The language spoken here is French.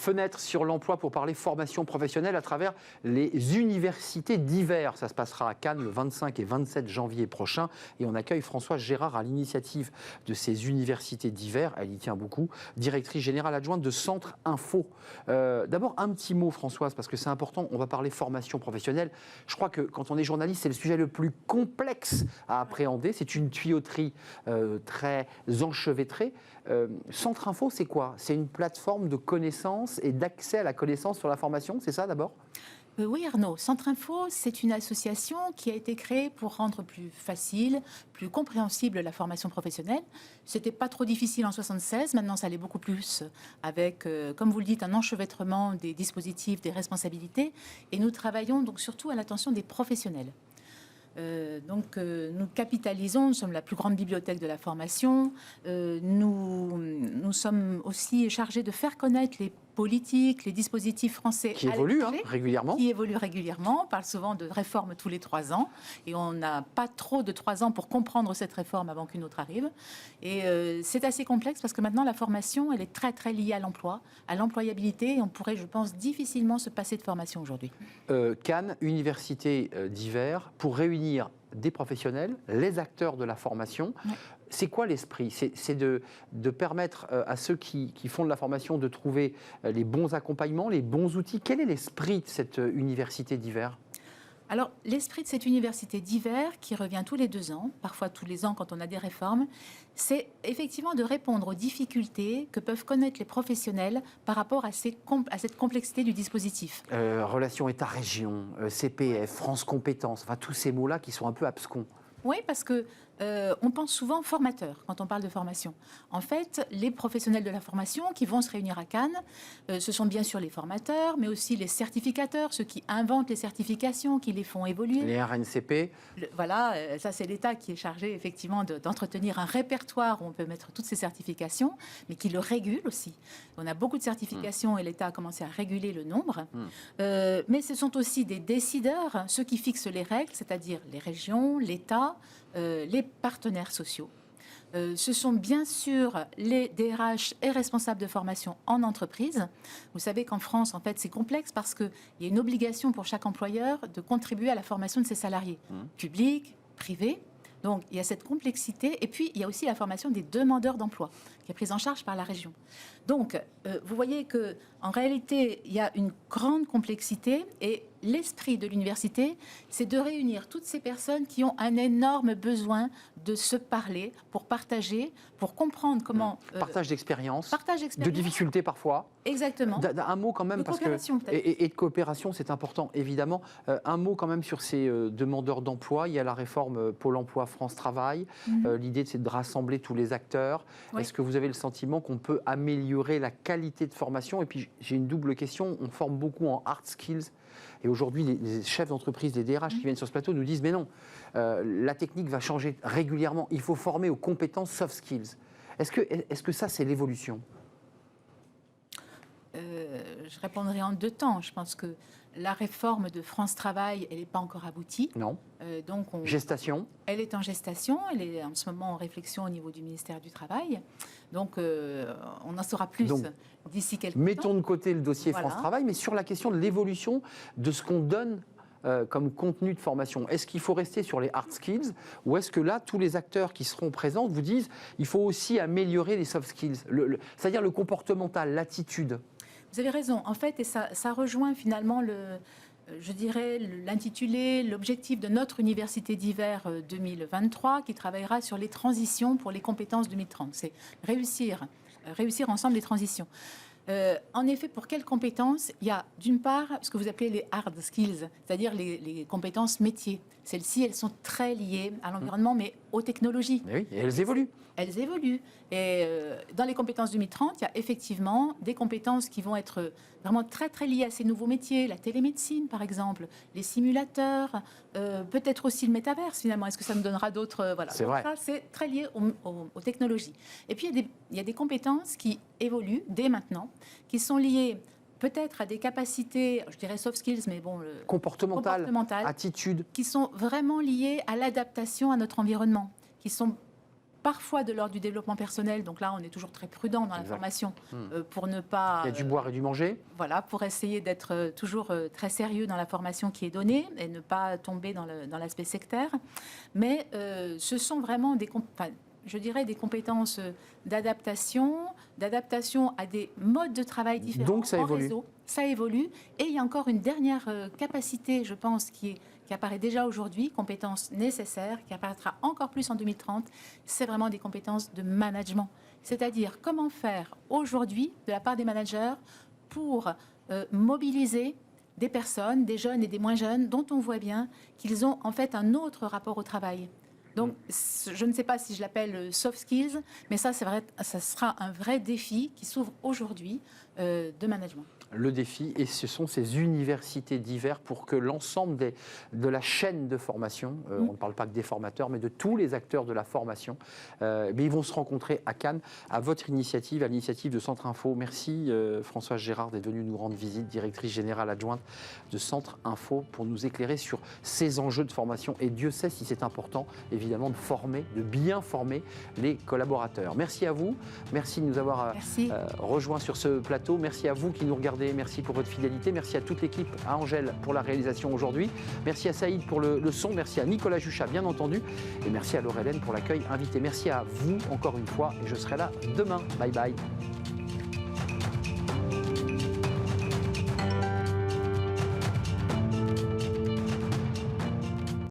fenêtre sur l'emploi pour parler formation professionnelle à travers les universités d'hiver. Ça se passera à Cannes le 25 et 27 janvier prochain. Et on accueille Françoise Gérard à l'initiative de ces universités d'hiver. Elle y tient beaucoup. Directrice générale adjointe de Centre Info. D'abord, un petit mot, Françoise, parce que c'est important. On va parler formation professionnelle. Je crois que quand on est journaliste, c'est le sujet le plus complexe à appréhender. C'est une tuyauterie très enchevêtrée. Centre Info, c'est quoi? C'est une plateforme de connaissances et d'accès à la connaissance sur la formation, c'est ça d'abord? Oui Arnaud, Centre Info, c'est une association qui a été créée pour rendre plus facile, plus compréhensible la formation professionnelle. C'était pas trop difficile en 76, maintenant ça l'est beaucoup plus avec, comme vous le dites, un enchevêtrement des dispositifs, des responsabilités. Et nous travaillons donc surtout à l'attention des professionnels. Nous capitalisons, nous sommes la plus grande bibliothèque de la formation, nous sommes aussi chargés de faire connaître les politiques, les dispositifs français qui évoluent régulièrement. Qui évoluent régulièrement. On parle souvent de réforme tous les 3 ans et on n'a pas trop de 3 ans pour comprendre cette réforme avant qu'une autre arrive. Et c'est assez complexe parce que maintenant la formation, elle est très très liée à l'emploi, à l'employabilité et on pourrait, je pense, difficilement se passer de formation aujourd'hui. Cannes, université d'hiver, pour réunir des professionnels, les acteurs de la formation. Ouais. C'est quoi l'esprit? C'est de permettre à ceux qui font de la formation de trouver les bons accompagnements, les bons outils. Quel est l'esprit de cette université d'hiver? Alors, l'esprit de cette université d'hiver, qui revient tous les 2 ans, parfois tous les ans quand on a des réformes, c'est effectivement de répondre aux difficultés que peuvent connaître les professionnels par rapport à cette complexité du dispositif. Relations État-région, CPF, France Compétences, enfin tous ces mots-là qui sont un peu abscons. Oui, parce que on pense souvent formateur quand on parle de formation. En fait, les professionnels de la formation qui vont se réunir à Cannes, ce sont bien sûr les formateurs, mais aussi les certificateurs, ceux qui inventent les certifications, qui les font évoluer. Les RNCP. Voilà, ça c'est l'État qui est chargé effectivement d'entretenir un répertoire où on peut mettre toutes ces certifications, mais qui le régule aussi. On a beaucoup de certifications et l'État a commencé à réguler le nombre. Mais ce sont aussi des décideurs, ceux qui fixent les règles, c'est-à-dire les régions, l'État, les partenaires sociaux. Ce sont bien sûr les DRH et responsables de formation en entreprise. Vous savez qu'en France, en fait, c'est complexe parce qu'il y a une obligation pour chaque employeur de contribuer à la formation de ses salariés, publics, privés. Donc, il y a cette complexité. Et puis, il y a aussi la formation des demandeurs d'emploi, qui est prise en charge par la région. Donc, vous voyez qu'en réalité, il y a une grande complexité. Et l'esprit de l'université, c'est de réunir toutes ces personnes qui ont un énorme besoin de se parler, pour partager, pour comprendre comment... Partage d'expérience, de difficultés parfois. Exactement. Un mot quand même, de parce coopération, que... Et de coopération, c'est important, évidemment. Un mot quand même sur ces demandeurs d'emploi. Il y a la réforme Pôle emploi France Travail. L'idée, c'est de rassembler tous les acteurs. Oui. Est-ce que vous avez le sentiment qu'on peut améliorer la qualité de formation? Et puis, j'ai une double question. On forme beaucoup en hard skills. Et aujourd'hui, les chefs d'entreprise, les DRH qui viennent sur ce plateau nous disent « Mais non, la technique va changer régulièrement. Il faut former aux compétences soft skills. » Est-ce que ça, c'est l'évolution? Je répondrai en 2 temps. Je pense que la réforme de France Travail, elle n'est pas encore aboutie. Non. Gestation. Elle est en gestation. Elle est en ce moment en réflexion au niveau du ministère du Travail. Donc, on en saura plus d'ici quelques temps. Mettons de côté le dossier France Travail, mais sur la question de l'évolution de ce qu'on donne comme contenu de formation. Est-ce qu'il faut rester sur les hard skills ou est-ce que là, tous les acteurs qui seront présents vous disent il faut aussi améliorer les soft skills, c'est-à-dire le comportemental, l'attitude? Vous avez raison. En fait, et ça rejoint finalement je dirais l'intitulé, l'objectif de notre université d'hiver 2023 qui travaillera sur les transitions pour les compétences 2030. C'est réussir ensemble les transitions. En effet, pour quelles compétences? Il y a d'une part ce que vous appelez les hard skills, c'est-à-dire les compétences métiers. Celles-ci, elles sont très liées à l'environnement, mais aux technologies. Mais oui, et elles évoluent. Elles évoluent. Et dans les compétences 2030, il y a effectivement des compétences qui vont être vraiment très, très liées à ces nouveaux métiers. La télémédecine, par exemple, les simulateurs, peut-être aussi le métaverse, finalement. Est-ce que ça nous donnera d'autres... Voilà. C'est vrai. Ça, c'est très lié aux technologies. Et puis, il y a des compétences qui évoluent dès maintenant, qui sont liées peut-être à des capacités, je dirais soft skills, mais bon... comportementales, attitudes. Qui sont vraiment liées à l'adaptation à notre environnement, qui sont parfois de l'ordre du développement personnel. Donc là, on est toujours très prudent dans la formation pour ne pas... Il y a du boire et du manger. Voilà, pour essayer d'être toujours très sérieux dans la formation qui est donnée et ne pas tomber dans l'aspect sectaire. Mais ce sont vraiment des compétences d'adaptation à des modes de travail différents. Donc ça évolue. Réseau, ça évolue. Et il y a encore une dernière capacité, je pense, qui apparaît déjà aujourd'hui, compétence nécessaire, qui apparaîtra encore plus en 2030, c'est vraiment des compétences de management. C'est-à-dire comment faire aujourd'hui, de la part des managers, pour mobiliser des personnes, des jeunes et des moins jeunes, dont on voit bien qu'ils ont en fait un autre rapport au travail. Donc, je ne sais pas si je l'appelle soft skills, mais ça sera un vrai défi qui s'ouvre aujourd'hui de management. Le défi, et ce sont ces universités d'hiver pour que l'ensemble de la chaîne de formation, on ne parle pas que des formateurs, mais de tous les acteurs de la formation, mais ils vont se rencontrer à Cannes, à votre initiative, à l'initiative de Centre Info. Merci Françoise Gérard d'être venue nous rendre visite, directrice générale adjointe de Centre Info, pour nous éclairer sur ces enjeux de formation. Et Dieu sait si c'est important, évidemment, de bien former les collaborateurs. Merci à vous, merci de nous avoir rejoints sur ce plateau, merci à vous qui nous regardez. Merci pour votre fidélité, merci à toute l'équipe, à Angèle pour la réalisation aujourd'hui, merci à Saïd pour le son, merci à Nicolas Juchat bien entendu, et merci à Laure Hélène pour l'accueil invité. Merci à vous encore une fois, et je serai là demain. Bye bye.